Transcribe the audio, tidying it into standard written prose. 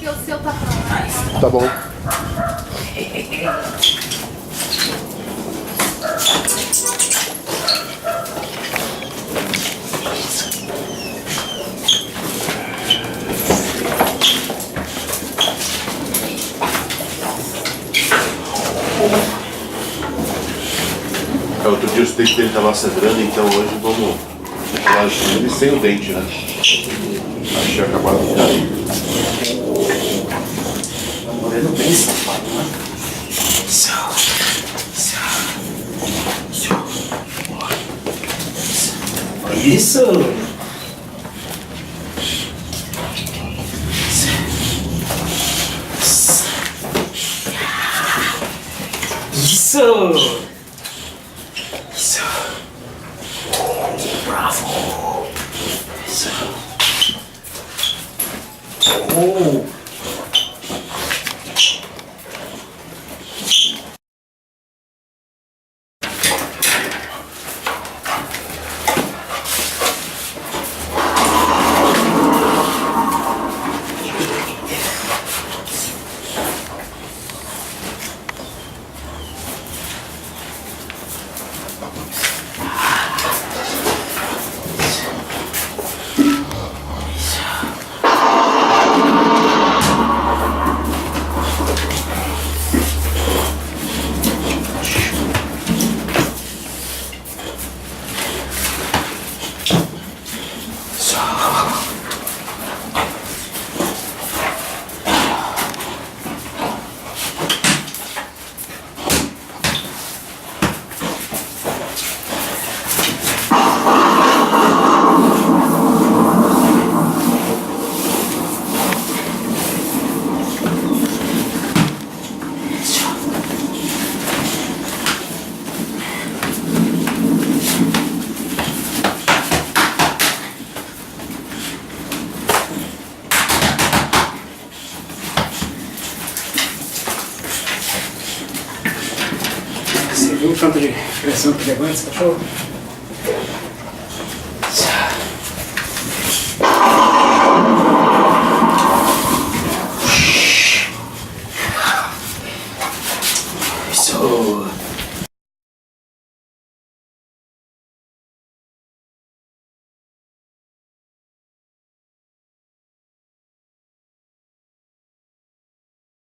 porque o seu tá pra lá. Tá bom. Outro dia os dentes dele estavam sangrando, então hoje vamos falar ele sem o dente, né? Acho que acabaram de cair. Tá morrendo bem, safado, né? Isso! Isso! Isso! Bravo! Isso! Oh! Você viu o tanto de pressão que ele aguenta esse cachorro?